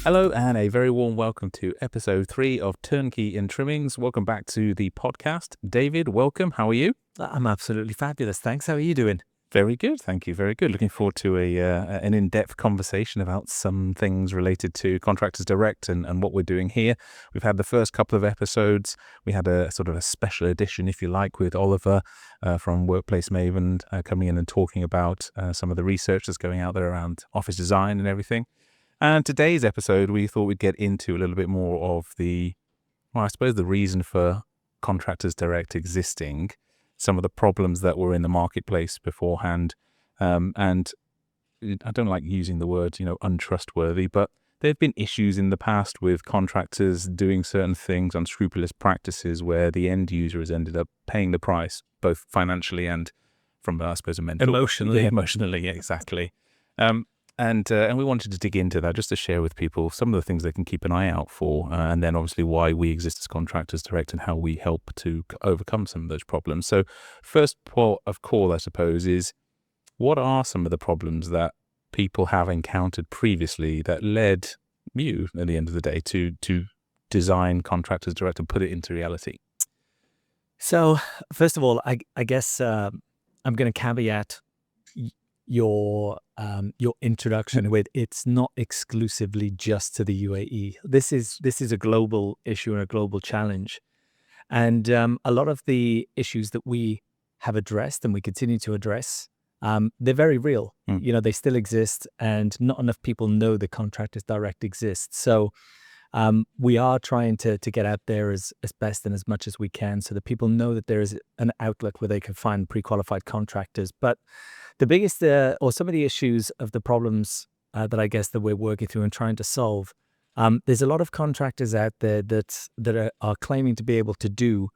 Hello and a very warm welcome to episode 3 of Turnkey in Trimmings. Welcome back to the podcast. David, welcome. How are you? I'm absolutely fabulous. Thanks. How are you doing? Very good. Thank you. Very good. Looking forward to an in-depth conversation about some things related to Contractors Direct and what we're doing here. We've had the first couple of episodes. We had a sort of a special edition, if you like, with Oliver from Workplace Maven coming in and talking about some of the research that's going out there around office design and everything. And today's episode, we thought we'd get into a little bit more of the reason for Contractors Direct existing, some of the problems that were in the marketplace beforehand. And I don't like using the word, untrustworthy, but there have been issues in the past with contractors doing certain things, unscrupulous practices, where the end user has ended up paying the price, both financially and from, I suppose, a mental... Emotionally. Yeah, emotionally, exactly. And we wanted to dig into that just to share with people some of the things they can keep an eye out for, and then obviously why we exist as Contractors Direct and how we help to overcome some of those problems. So first port of call, I suppose, is what are some of the problems that people have encountered previously that led you, at the end of the day, to design Contractors Direct and put it into reality? So first of all, I guess I'm going to caveat your introduction with it's not exclusively just to the UAE. This is a global issue and a global challenge, and a lot of the issues that we have addressed and we continue to address, they're very real. They still exist, and not enough people know the Contractors Direct exists. So we are trying to get out there as best and as much as we can so that people know that there is an outlet where they can find pre-qualified contractors. But the biggest or some of the issues of the problems that I guess that we're working through and trying to solve, there's a lot of contractors out there that are claiming to be able to do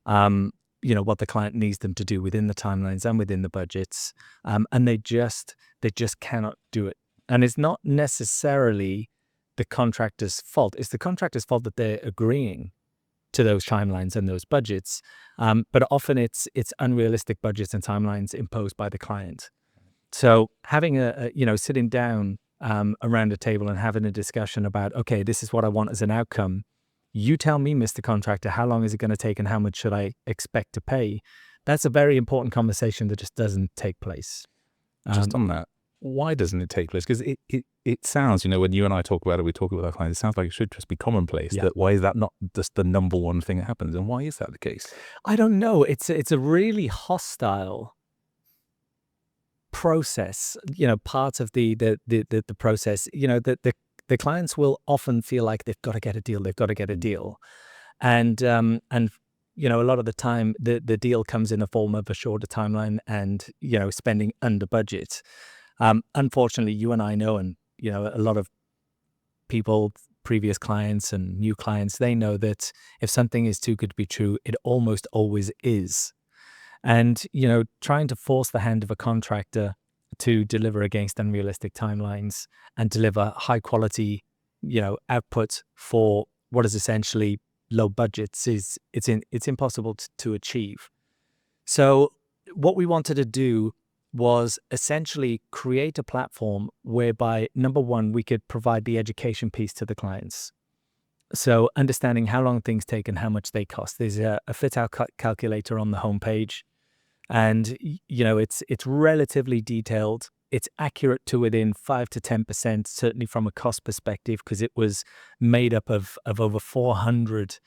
what the client needs them to do within the timelines and within the budgets, and they just cannot do it. And it's not necessarily the contractor's fault. It's the contractor's fault that they're agreeing to those timelines and those budgets. But often it's unrealistic budgets and timelines imposed by the client. So having sitting down around a table and having a discussion about, okay, this is what I want as an outcome. You tell me, Mr. Contractor, how long is it going to take and how much should I expect to pay? That's a very important conversation that just doesn't take place. Just on that, why doesn't it take place? Because it sounds, when you and I talk about it, we talk about our clients, it sounds like it should just be commonplace. Yeah. That why is that not just the number one thing that happens? And why is that the case? I don't know. It's a really hostile process, part of the process, the clients will often feel like they've got to get a deal. And a lot of the time the deal comes in the form of a shorter timeline and, spending under budget. Unfortunately, you and I know, and, a lot of people, previous clients and new clients, they know that if something is too good to be true, it almost always is. And, trying to force the hand of a contractor to deliver against unrealistic timelines and deliver high quality, output for what is essentially low budgets it's impossible to achieve. So what we wanted to do was essentially create a platform whereby, number one, we could provide the education piece to the clients. So understanding how long things take and how much they cost. There's a fit-out calculator on the homepage, and it's relatively detailed. It's accurate to within 5 to 10%, certainly from a cost perspective, because it was made up of over 400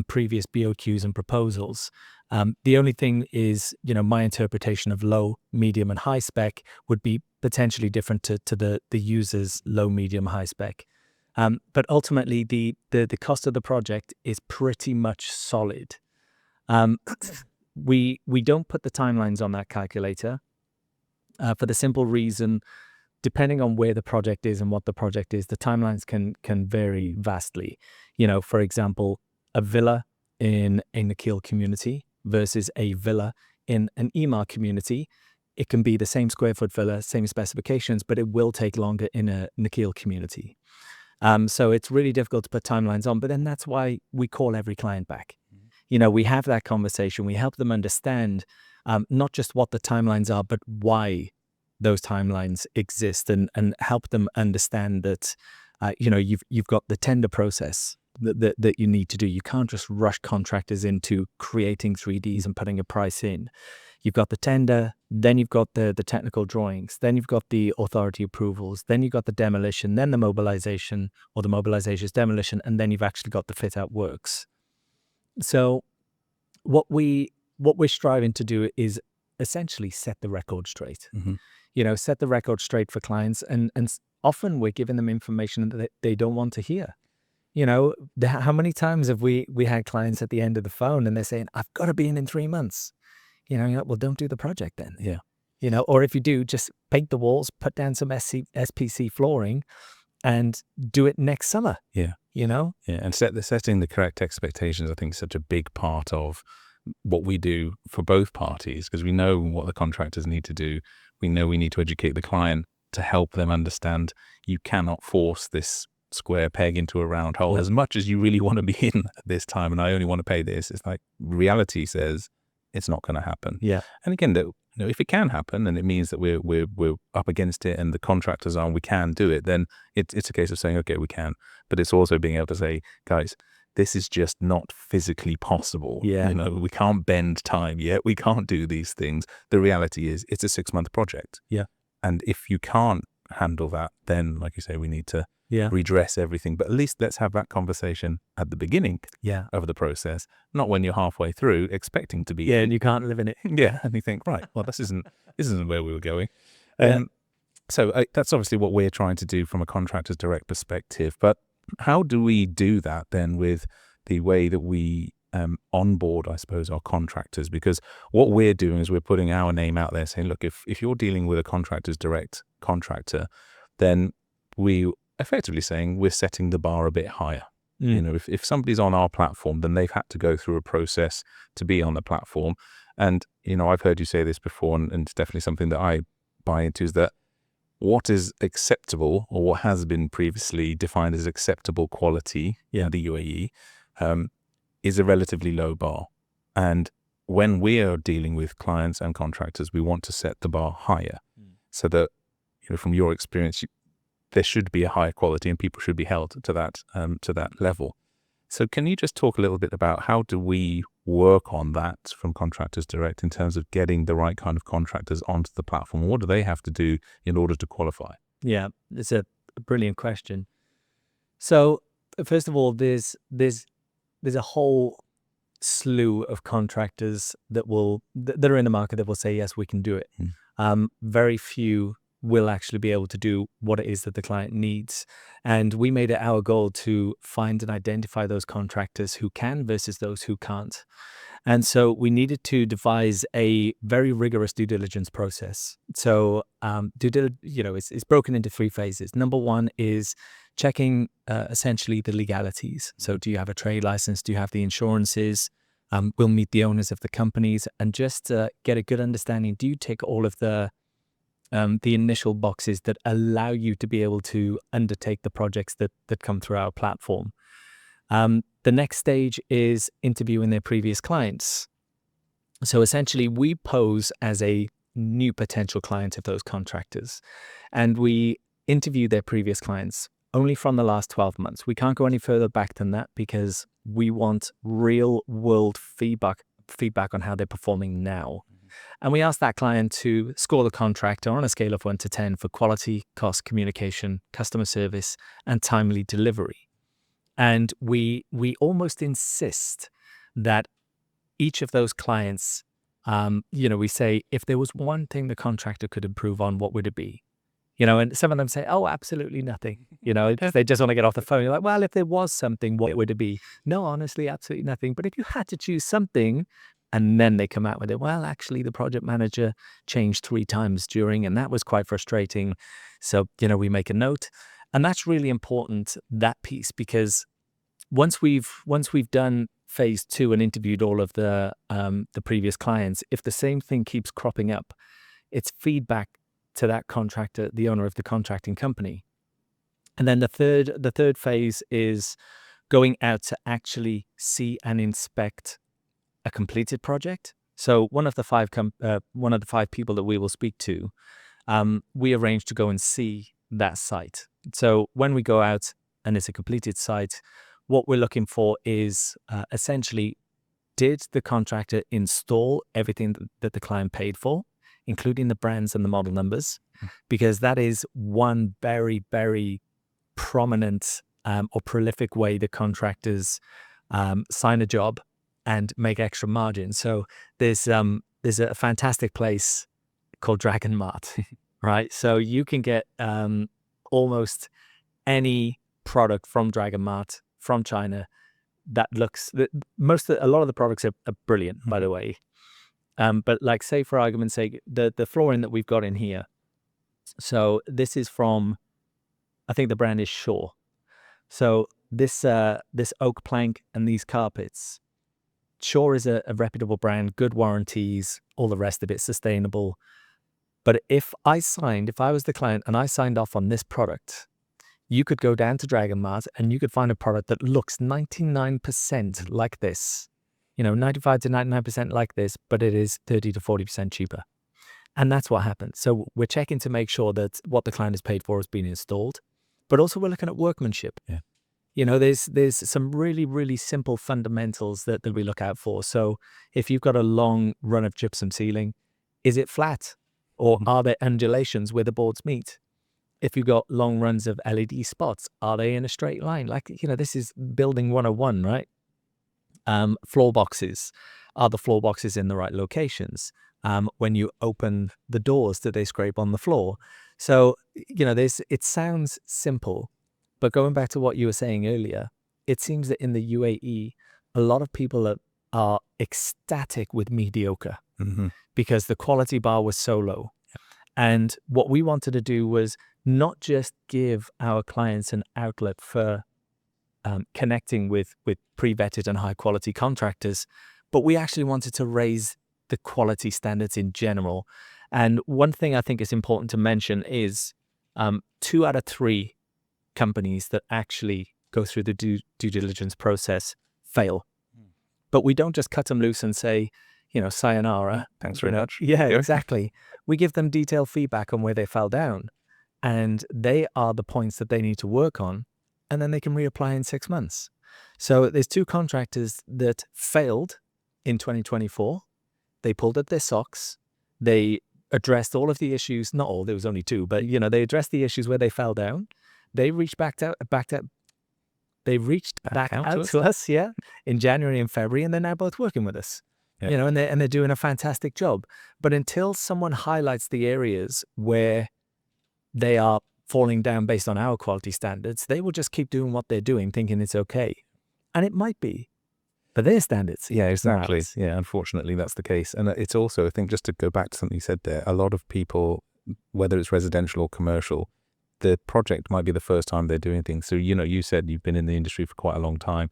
previous BOQs and proposals. The only thing is, my interpretation of low, medium, and high spec would be potentially different to the user's low, medium, high spec. But ultimately, the cost of the project is pretty much solid. We don't put the timelines on that calculator for the simple reason, depending on where the project is and what the project is, the timelines can vary vastly. For example, a villa in a Nakheel community versus a villa in an Emaar community, it can be the same square foot villa, same specifications, but it will take longer in a Nakheel community. So it's really difficult to put timelines on, but then that's why we call every client back. We have that conversation. We help them understand not just what the timelines are, but why those timelines exist, and help them understand that you've got the tender process that you need to do. You can't just rush contractors into creating 3Ds and putting a price in. You've got the tender, then you've got the technical drawings, then you've got the authority approvals, then you've got the demolition, then the mobilization, or the mobilization is demolition, and then you've actually got the fit out works. So what we're striving to do is essentially set the record straight. Set the record straight for clients, and often we're giving them information that they don't want to hear. How many times have we had clients at the end of the phone and they're saying, "I've got to be in 3 months." You're like, well, don't do the project then. Yeah. Or if you do, just paint the walls, put down some SPC flooring, and do it next summer. Yeah. Yeah, and setting the correct expectations, I think, is such a big part of what we do for both parties, because we know what the contractors need to do. We know we need to educate the client to help them understand you cannot force this square peg into a round hole. As much as you really want to be in at this time and I only want to pay this, it's like reality says it's not going to happen. Yeah. And again, if it can happen and it means that we're up against it and the contractors we can do it, then it's a case of saying, okay, we can. But it's also being able to say, guys, this is just not physically possible. Yeah. We can't bend time yet. We can't do these things. The reality is it's a 6-month project. Yeah. And if you can't handle that, then like you say, we need to redress everything. But at least let's have that conversation at the beginning of the process, not when you're halfway through expecting to be. Yeah, and you can't live in it. Yeah, and you think, right, well, this isn't where we were going. Yeah. So that's obviously what we're trying to do from a Contractors Direct perspective. But how do we do that then with the way that we onboard, I suppose, our contractors? Because what we're doing is we're putting our name out there saying, look, if you're dealing with a Contractors Direct contractor, then we effectively saying we're setting the bar a bit higher. If somebody's on our platform, then they've had to go through a process to be on the platform. And, I've heard you say this before, and it's definitely something that I buy into, is that what is acceptable, or what has been previously defined as acceptable quality in the UAE, is a relatively low bar. And when we are dealing with clients and contractors, we want to set the bar higher so that, from your experience, there should be a higher quality and people should be held to that level. So can you just talk a little bit about how do we work on that from Contractors Direct in terms of getting the right kind of contractors onto the platform? What do they have to do in order to qualify? Yeah, it's a brilliant question. So first of all, there's a whole slew of contractors that are in the market that will say, yes, we can do it. Very few will actually be able to do what it is that the client needs. And we made it our goal to find and identify those contractors who can versus those who can't. And so we needed to devise a very rigorous due diligence process. So it's broken into 3 phases. Number 1 is checking essentially the legalities. So do you have a trade license? Do you have the insurances? We'll meet the owners of the companies and just get a good understanding. Do you tick all of the initial boxes that allow you to be able to undertake the projects that come through our platform? The next stage is interviewing their previous clients. So essentially, we pose as a new potential client of those contractors, and we interview their previous clients only from the last 12 months. We can't go any further back than that because we want real world feedback on how they're performing now. And we ask that client to score the contractor on a scale of 1 to 10 for quality, cost, communication, customer service, and timely delivery. And we almost insist that each of those clients, we say, if there was one thing the contractor could improve on, what would it be? And some of them say, oh, absolutely nothing. They just want to get off the phone. You're like, well, if there was something, what would it be? No, honestly, absolutely nothing. But if you had to choose something, and then they come out with it, well, actually, the project manager changed 3 times during, and that was quite frustrating. So, we make a note. And that's really important, that piece, because once we've done phase 2 and interviewed all of the previous clients, if the same thing keeps cropping up, it's feedback to that contractor, the owner of the contracting company. And then the third phase is going out to actually see and inspect a completed project. So one of the 5 people that we will speak to we arrange to go and see that site. So when we go out and it's a completed site, what we're looking for is essentially, did the contractor install everything that the client paid for, including the brands and the model numbers? Because that is one very, very prominent or prolific way the contractors sign a job and make extra margin. So there's a fantastic place called Dragon Mart, right? So you can get almost any product from Dragon Mart from China that looks, a lot of the products are brilliant, by the way. But like, say for argument's sake, the flooring that we've got in here. So this is from, I think the brand is Shaw. So this oak plank and these carpets, Shaw is a reputable brand, good warranties, all the rest of it, sustainable. But if I was the client and I signed off on this product, you could go down to Dragon Mart and you could find a product that looks 99% like this, 95 to 99% like this, but it is 30 to 40% cheaper. And that's what happens. So we're checking to make sure that what the client has paid for has been installed, but also we're looking at workmanship. Yeah. There's some really, really simple fundamentals that we look out for. So if you've got a long run of gypsum ceiling, is it flat? Or are there undulations where the boards meet? If you've got long runs of LED spots, are they in a straight line? Like, this is building 101, right? Floor boxes. Are the floor boxes in the right locations? When you open the doors, do they scrape on the floor? So, it sounds simple, but going back to what you were saying earlier, it seems that in the UAE, a lot of people are ecstatic with mediocre because the quality bar was so low. And what we wanted to do was not just give our clients an outlet for connecting with pre-vetted and high-quality contractors, but we actually wanted to raise the quality standards in general. And one thing I think is important to mention is 2 out of 3 companies that actually go through the due diligence process fail. But we don't just cut them loose and say, sayonara. Thanks very much. Yeah, exactly. We give them detailed feedback on where they fell down, and they are the points that they need to work on, and then they can reapply in 6 months. So there's 2 contractors that failed in 2024. They pulled up their socks. They addressed all of the issues. Not all, there was only 2, but they addressed the issues where they fell down. They reached back out to us, in January and February, and they're now both working with us. Yeah. And they're doing a fantastic job. But until someone highlights the areas where they are falling down based on our quality standards, they will just keep doing what they're doing, thinking it's okay. And it might be, but their standards. Yeah, exactly. Yeah, unfortunately, that's the case. And it's also, I think, just to go back to something you said there, a lot of people, whether it's residential or commercial, the project might be the first time they're doing things. So, you said you've been in the industry for quite a long time,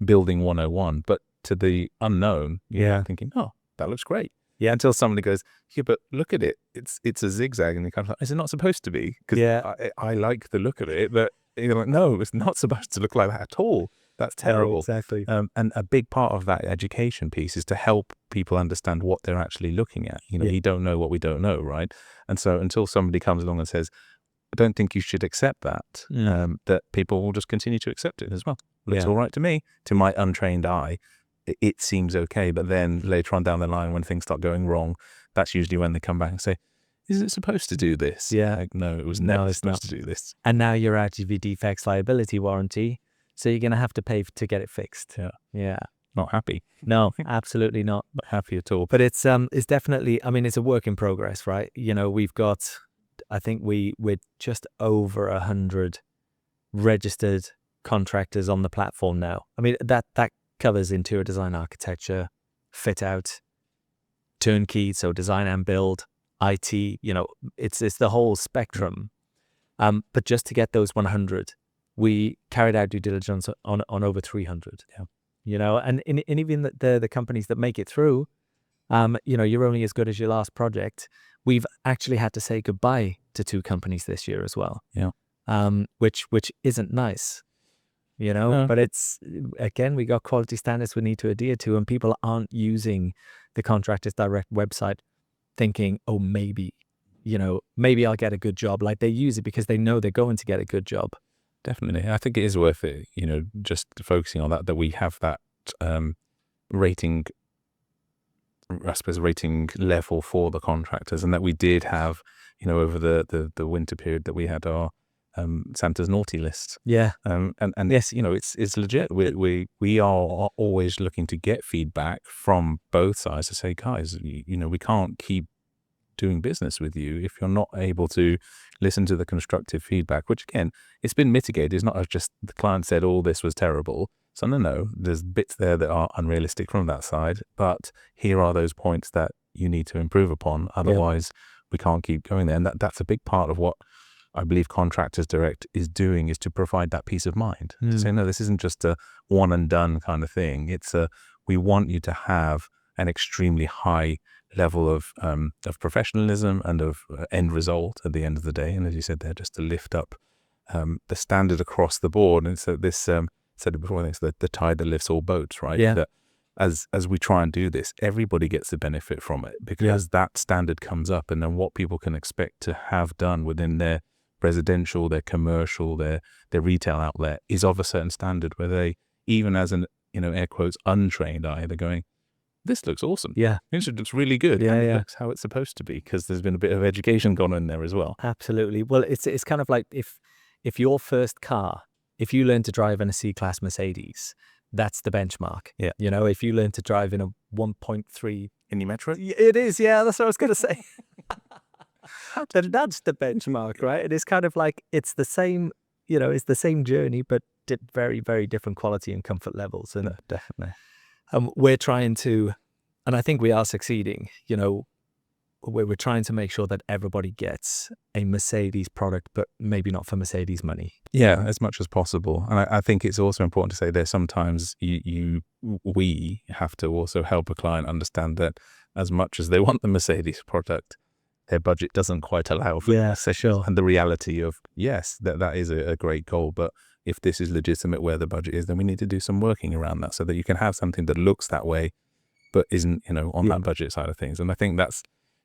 building 101, but to the unknown, you're thinking, oh, that looks great. Yeah, until somebody goes, yeah, but look at it. It's a zigzag. And you're kind of like, is it not supposed to be? Because I like the look of it, but you're like, no, it's not supposed to look like that at all. That's terrible. Exactly. And a big part of that education piece is to help people understand what they're actually looking at. We don't know what we don't know, right? And so until somebody comes along and says, I don't think you should accept that, that people will just continue to accept it as well. Looks all right to me. To my untrained eye, it seems okay. But then later on down the line, when things start going wrong, that's usually when they come back and say, is it supposed to do this? Yeah. Like, no, it was never supposed to do this. And now you're out of your defects liability warranty, so you're going to have to pay to get it fixed. Yeah. Not happy. No, absolutely not. Not happy at all. But it's definitely, it's a work in progress, right? We've got, I think we're just over 100 registered contractors on the platform now. That covers interior design, architecture, fit out, turnkey, so design and build, IT, it's the whole spectrum. But just to get those 100, we carried out due diligence on over 300. And even the companies that make it through, you're only as good as your last project. We've actually had to say goodbye to 2 companies this year as well. Which isn't nice. But it's, again, we got quality standards we need to adhere to, and people aren't using the Contractors Direct website thinking, oh, maybe, maybe I'll get a good job. Like they use it because they know they're going to get a good job. Definitely. I think it is worth it, just focusing on that we have that rating, I suppose, rating level for the contractors, and that we did have, over the winter period that we had our Santa's naughty list. Yeah. And yes, it's legit. We are always looking to get feedback from both sides to say, guys, we can't keep doing business with you if you're not able to listen to the constructive feedback, which again, it's been mitigated. It's not just the client said all this was terrible. So no, there's bits there that are unrealistic from that side, but here are those points that you need to improve upon. Otherwise, we can't keep going there. And that's a big part of what I believe Contractors Direct is doing, is to provide that peace of mind. To say, no, this isn't just a one and done kind of thing. We want you to have an extremely high level of professionalism and of end result at the end of the day. And as you said there, just to lift up the standard across the board. And so this, said it before, I think it's the tide that lifts all boats, right? Yeah. That as we try and do this, everybody gets the benefit from it, because that standard comes up, and then what people can expect to have done within their residential, their commercial, their retail outlet is of a certain standard, where they, even as an, air quotes, untrained eye, they're going, this looks awesome. Yeah. It looks really good. Yeah, and yeah. It looks how it's supposed to be, because there's been a bit of education gone in there as well. Absolutely. Well, it's kind of like if your first car, if you learn to drive in a C-Class Mercedes, that's the benchmark. Yeah. If you learn to drive in a 1.3 In your Metro? It is, yeah, that's what I was going to say. That's the benchmark, right? It is kind of like, it's the same, it's the same journey, but very, very different quality and comfort levels. And Definitely. we're trying to, and I think we are succeeding, we're trying to make sure that everybody gets a Mercedes product, but maybe not for Mercedes money. Yeah, as much as possible. And I think it's also important to say there sometimes we have to also help a client understand that as much as they want the Mercedes product, their budget doesn't quite allow for sure. And the reality of, yes, that is a great goal, but if this is legitimate where the budget is, then we need to do some working around that so that you can have something that looks that way, but isn't, on that budget side of things. And I think that's,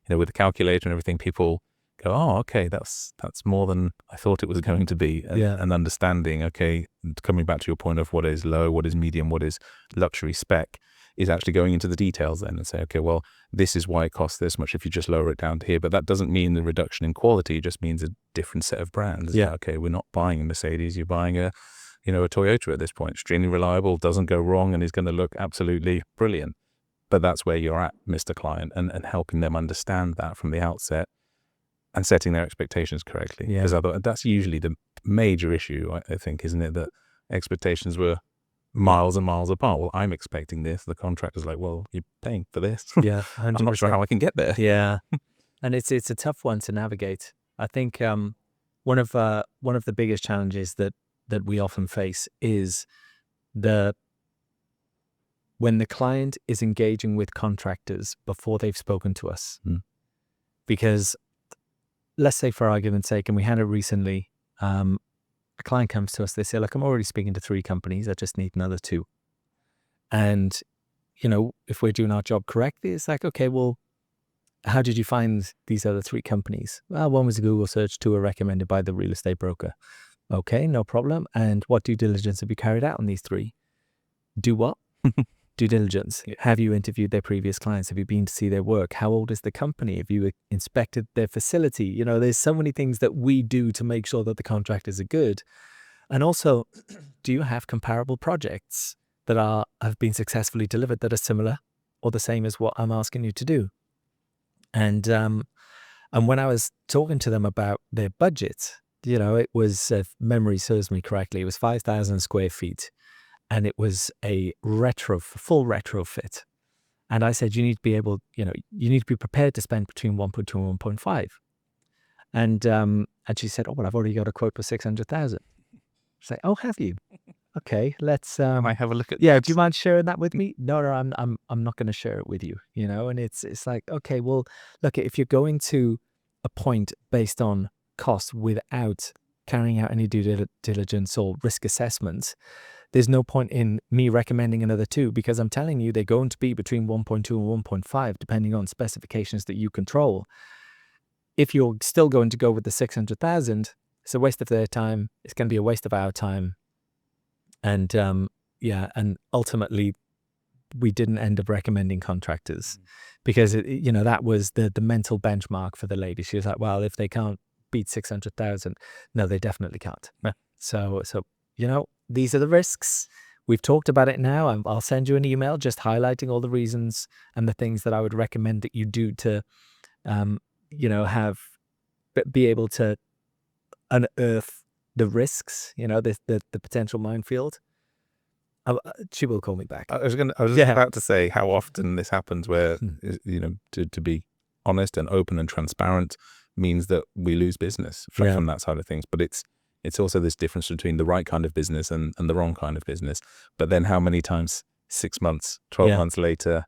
with the calculator and everything, people go, oh, okay, that's more than I thought it was going to be. And understanding, okay, coming back to your point of what is low, what is medium, what is luxury spec, is actually going into the details then and say, okay, well, this is why it costs this much if you just lower it down to here. But that doesn't mean the reduction in quality, it just means a different set of brands. Yeah. Okay, we're not buying a Mercedes, you're buying a Toyota at this point. Extremely reliable, doesn't go wrong, and is going to look absolutely brilliant. But that's where you're at, Mr. Client, and helping them understand that from the outset and setting their expectations correctly. Yeah. Because that's usually the major issue, I think, isn't it? That expectations were miles and miles apart. Well, I'm expecting this. The contractor's like, well, you're paying for this. Yeah, 100%. I'm not sure how I can get there. Yeah, and it's a tough one to navigate. I think one of the biggest challenges that we often face is when the client is engaging with contractors before they've spoken to us. Because let's say, for argument's sake, and we had it recently, a client comes to us, they say, look, I'm already speaking to 3 companies, I just need another 2. And, if we're doing our job correctly, it's like, okay, well, how did you find these other 3 companies? Well, one was a Google search, 2 were recommended by the real estate broker. Okay, no problem. And what due diligence have you carried out on these 3? Do what? Due diligence. Yeah. Have you interviewed their previous clients? Have you been to see their work? How old is the company? Have you inspected their facility? There's so many things that we do to make sure that the contractors are good. And also, do you have comparable projects that have been successfully delivered that are similar or the same as what I'm asking you to do? And when I was talking to them about their budget, it was, if memory serves me correctly, it was 5,000 square feet. And it was a full retrofit. And I said, you need to be able, you need to be prepared to spend between 1.2 and 1.5. And she said, oh, well, I've already got a quote for 600,000. She's like, oh, have you? Okay, let's. I have a look at. Yeah, do you mind sharing that with me? No, I'm not going to share it with you. And it's like, okay, well, look, if you're going to appoint based on cost without carrying out any due diligence or risk assessments, there's no point in me recommending another 2, because I'm telling you they're going to be between 1.2 and 1.5, depending on specifications that you control. if you're still going to go with the 600,000, it's a waste of their time. It's going to be a waste of our time. And and ultimately, we didn't end up recommending contractors because that was the mental benchmark for the lady. She was like, well, if they can't beat 600,000, no, they definitely can't. Yeah. So these are the risks. We've talked about it now. I'll send you an email just highlighting all the reasons and the things that I would recommend that you do to be able to unearth the risks, the potential minefield. She will call me back. I was about to say how often this happens where, to be honest and open and transparent means that we lose business from that side of things. But it's also this difference between the right kind of business and the wrong kind of business. But then how many times 6 months, 12 months later,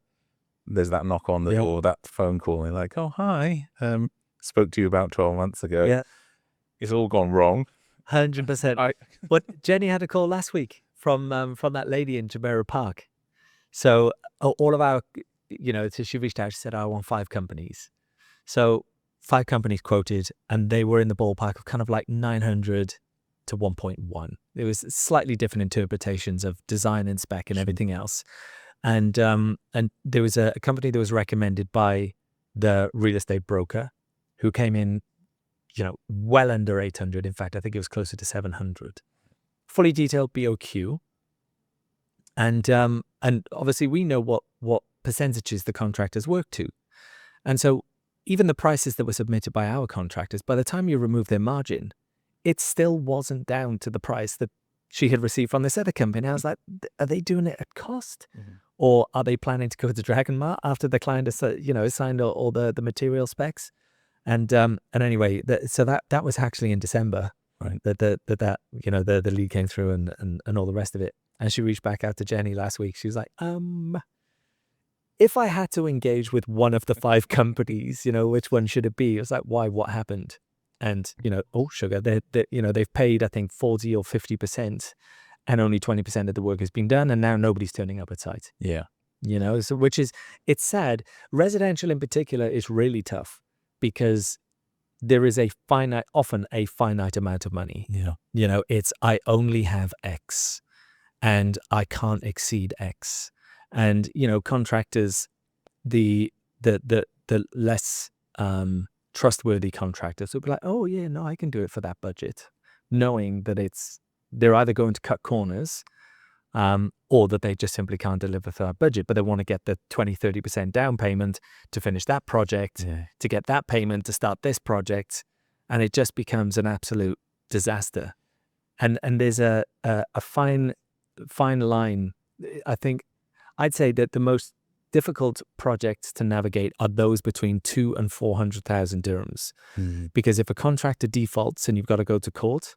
there's that knock on the door, that phone call, and they're like, oh, hi, spoke to you about 12 months ago. Yeah. It's all gone wrong. 100%. But Jenny had a call last week from that lady in Jumeirah Park. So all of our, so she reached out, she said, I want 5 companies. So 5 companies quoted, and they were in the ballpark of kind of like 900 to 1.1. It was slightly different interpretations of design and spec and everything else. And there was a company that was recommended by the real estate broker who came in, well under 800. In fact, I think it was closer to 700. Fully detailed BOQ. And obviously we know what percentages the contractors work to. And so even the prices that were submitted by our contractors, by the time you remove their margin, it still wasn't down to the price that she had received from this other company. I was like, are they doing it at cost? Mm-hmm. Or are they planning to go to Dragonmart after the client has, signed all the material specs? And anyway, so that was actually in December, right? The lead came through and all the rest of it. And she reached back out to Jenny last week. She was like, if I had to engage with one of the 5 companies, which one should it be? I was like, why? What happened? And, sugar, they've paid, I think, 40 or 50%, and only 20% of the work has been done. And now nobody's turning up at site. Yeah. So it's sad. Residential in particular is really tough because there is often a finite amount of money. Yeah. It's, I only have X and I can't exceed X. And, contractors, the less trustworthy contractors will be like, oh yeah, no, I can do it for that budget, knowing that they're either going to cut corners or that they just simply can't deliver for that budget, but they want to get the 20-30% down payment to finish that project, to get that payment to start this project, and it just becomes an absolute disaster. And there's a fine line. I think I'd say that the most difficult projects to navigate are those between 200,000 and 400,000 dirhams. Mm-hmm. Because if a contractor defaults and you've got to go to court,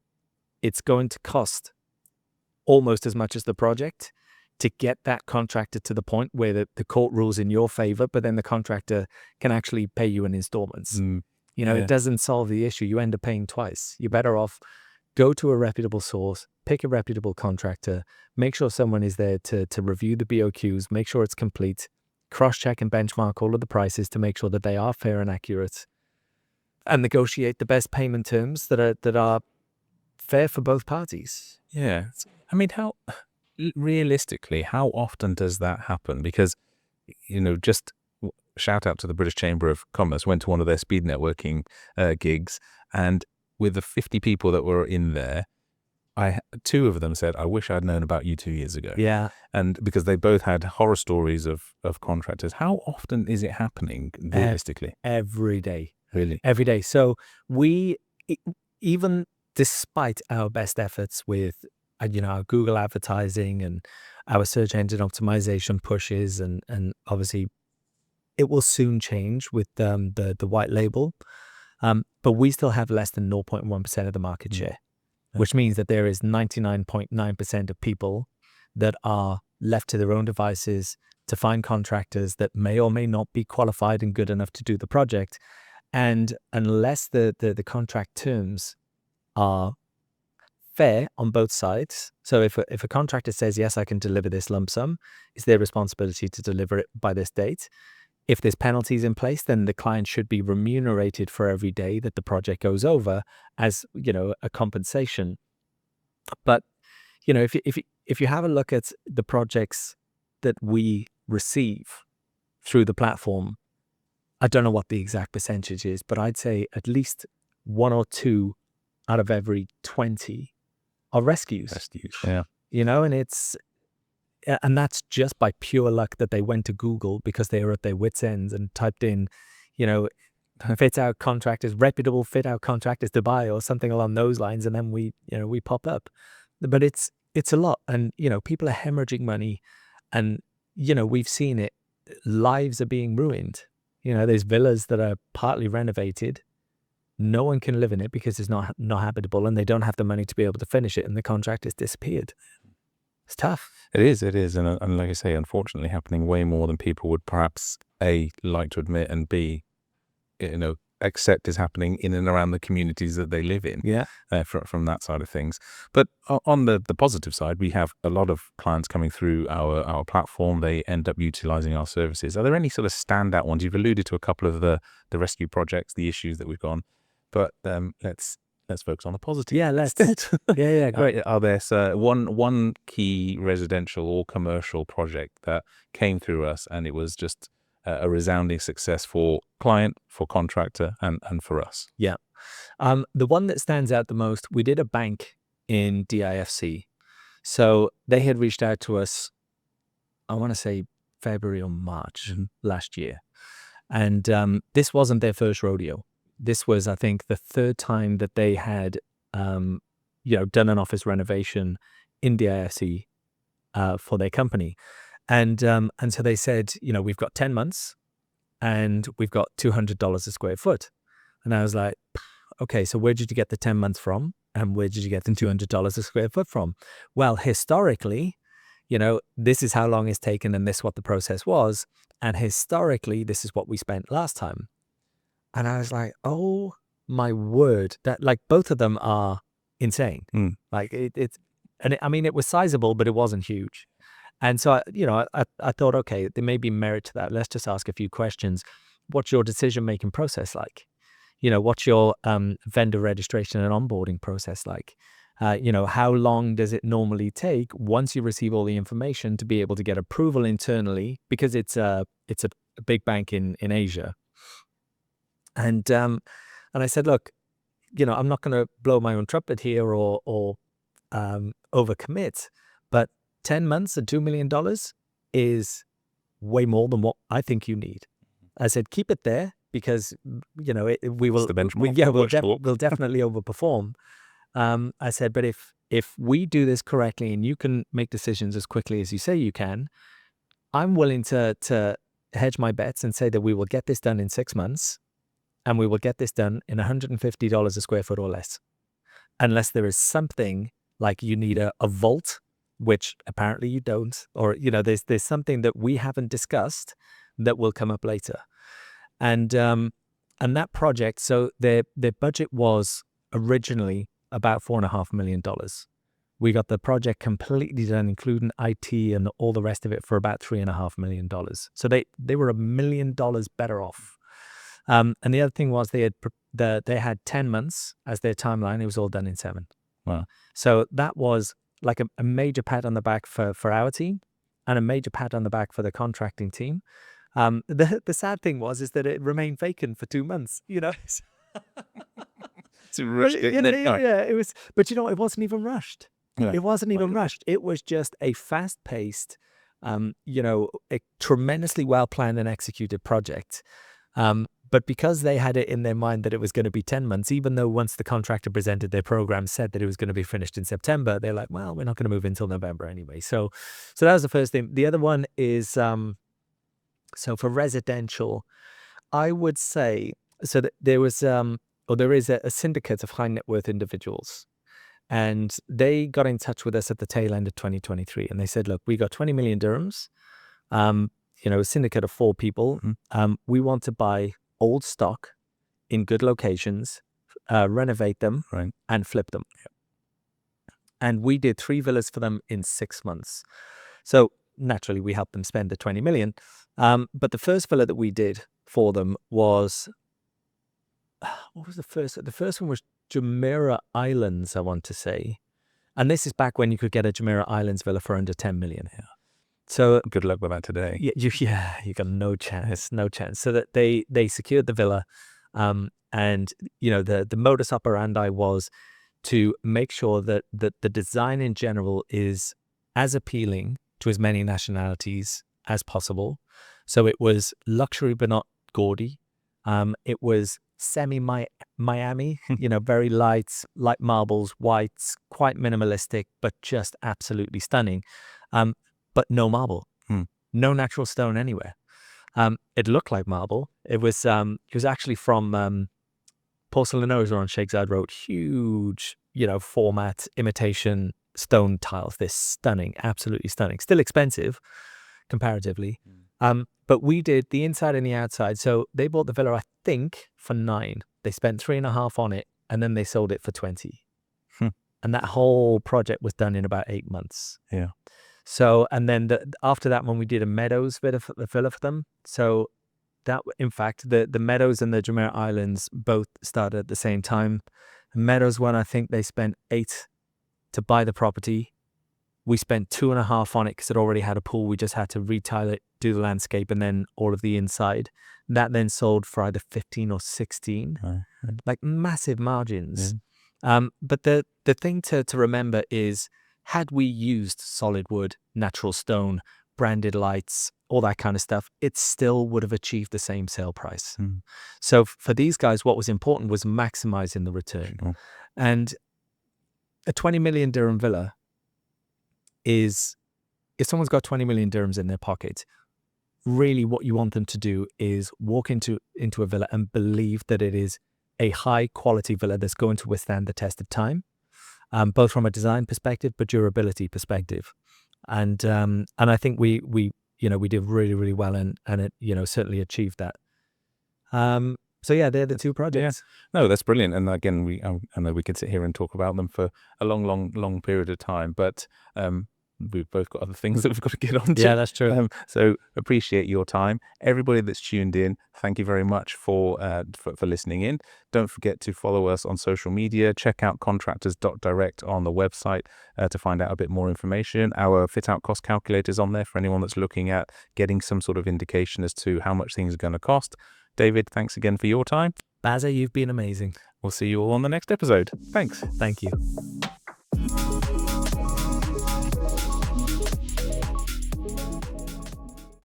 it's going to cost almost as much as the project to get that contractor to the point where the court rules in your favor, but then the contractor can actually pay you in installments. It doesn't solve the issue. You end up paying twice. You're better off go to a reputable source, pick a reputable contractor, make sure someone is there to review the BOQs, make sure it's complete, cross-check and benchmark all of the prices to make sure that they are fair and accurate, and negotiate the best payment terms that are fair for both parties. Yeah. I mean, realistically, how often does that happen? Because, just shout out to the British Chamber of Commerce, went to one of their speed networking gigs, and with the 50 people that were in there, 2 of them said, I wish I'd known about you 2 years ago. Yeah. And because they both had horror stories of contractors. How often is it happening realistically? Every day. Really? Every day. So we, even despite our best efforts with, our Google advertising and our search engine optimization pushes, and obviously it will soon change with the white label, but we still have less than 0.1% of the market share, which means that there is 99.9% of people that are left to their own devices to find contractors that may or may not be qualified and good enough to do the project. And unless the contract terms are fair on both sides, so if a contractor says, yes, I can deliver this lump sum, it's their responsibility to deliver it by this date. If there's penalties in place, then the client should be remunerated for every day that the project goes over as, a compensation. But, if you have a look at the projects that we receive through the platform, I don't know what the exact percentage is, but I'd say at least 1 or 2 out of every 20 are rescues. Yeah. And that's just by pure luck that they went to Google because they were at their wits' ends and typed in, fit-out contractors, reputable fit-out contractors to buy or something along those lines, and then we pop up. But it's a lot, and people are hemorrhaging money, and we've seen it. Lives are being ruined. There's villas that are partly renovated. No one can live in it because it's not habitable, and they don't have the money to be able to finish it, and the contract has disappeared. It's tough. It is, and like I say, unfortunately, happening way more than people would perhaps A, like to admit, and B, accept is happening in and around the communities that they live in. Yeah. From that side of things. But on the positive side, we have a lot of clients coming through our platform. They end up utilizing our services. Are there any sort of standout ones? You've alluded to a couple of the rescue projects, the issues that we've gone, but let's focus on the positive. Yeah, let's. Yeah, great. Are there one key residential or commercial project that came through us and it was just a resounding success for client, for contractor, and for us? Yeah. The one that stands out the most, we did a bank in DIFC. So they had reached out to us, I want to say February or March last year. And this wasn't their first rodeo. This was, I think, the third time that they had, done an office renovation in DIFC for their company. And so they said, we've got 10 months and we've got $200 a square foot. And I was like, okay, so where did you get the 10 months from? And where did you get the $200 a square foot from? Well, historically, this is how long it's taken and this is what the process was. And historically, this is what we spent last time. And I was like, oh my word, that like both of them are insane. Like it was sizable, but it wasn't huge. And so, I thought, okay, there may be merit to that. Let's just ask a few questions. What's your decision-making process like? What's your vendor registration and onboarding process like? How long does it normally take once you receive all the information to be able to get approval internally? Because it's a big bank in Asia. And I said, look, I'm not going to blow my own trumpet here or overcommit, but 10 months and $2 million is way more than what I think you need. I said, keep it there because, we will, It's the benchmark. we'll definitely overperform. I said, but if we do this correctly and you can make decisions as quickly as you say you can, I'm willing to hedge my bets and say that we will get this done in 6 months. And we will get this done in $150 a square foot or less. Unless there is something like you need a vault, which apparently you don't, or, there's something that we haven't discussed that will come up later. And that project, so their budget was originally about $4.5 million. We got the project completely done, including IT and all the rest of it, for about $3.5 million. So they were $1 million better off. And the other thing was they had 10 months as their timeline. It was all done in 7. Wow. So that was like a major pat on the back for our team and a major pat on the back for the contracting team. The sad thing is that it remained vacant for 2 months, It's it was, but it wasn't even rushed. Yeah. It wasn't even rushed. It was just a fast-paced, a tremendously well-planned and executed project. But because they had it in their mind that it was going to be 10 months, even though once the contractor presented their program said that it was going to be finished in September, they're like, well, we're not going to move until November anyway. So that was the first thing. The other one is, so for residential, I would say, so that there was, there is a syndicate of high net worth individuals. And they got in touch with us at the tail end of 2023. And they said, look, we got 20 million dirhams, a syndicate of 4 people. We want to buy old stock in good locations, renovate them, right, and flip them. And we did 3 villas for them in 6 months. So naturally we helped them spend the 20 million. But the first villa that we did for them was, what was the first? The first one was Jumeirah Islands, I want to say. And this is back when you could get a Jumeirah Islands villa for under 10 million. Yeah. So Good luck with that today. you got no chance. So that they secured the villa, and the modus operandi was to make sure that the design in general is as appealing to as many nationalities as possible. So it was luxury but not gaudy. It was semi-Miami, very light marbles, whites, quite minimalistic, but just absolutely stunning. But no marble, no natural stone anywhere. It looked like marble. It was actually from Porcelainosa on Sheikh Zayed Road. Huge, format imitation stone tiles. They're stunning, absolutely stunning. Still expensive comparatively. But we did the inside and the outside. So they bought the villa, I think, for 9. They spent 3.5 on it, and then they sold it for 20. And that whole project was done in about 8 months. Yeah. So, and then after that, when we did a Meadows villa for them, so that, in fact, the Meadows and the Jumeirah Islands both started at the same time. The Meadows one, I think they spent 8 to buy the property. We spent 2.5 on it because it already had a pool. We just had to retile it, do the landscape, and then all of the inside. That then sold for either 15 or 16, like massive margins. Yeah. But the thing to remember is, had we used solid wood, natural stone, branded lights, all that kind of stuff, it still would have achieved the same sale price. So for these guys, what was important was maximizing the return. And a 20 million dirham villa is, if someone's got 20 million dirhams in their pocket, really what you want them to do is walk into a villa and believe that it is a high quality villa that's going to withstand the test of time, both from a design perspective, but durability perspective. And I think we did really, really well, and it, certainly achieved that. So yeah, they're the 2 projects. Yeah. No, that's brilliant. And again, I know we could sit here and talk about them for a long period of time, but we've both got other things that we've got to get on to. Yeah, that's true. So appreciate your time. Everybody that's tuned in, thank you very much for listening in. Don't forget to follow us on social media. Check out Contractors.direct on the website to find out a bit more information. Our fit-out cost calculator is on there for anyone that's looking at getting some sort of indication as to how much things are going to cost. David, thanks again for your time. Baza, you've been amazing. We'll see you all on the next episode. Thanks. Thank you.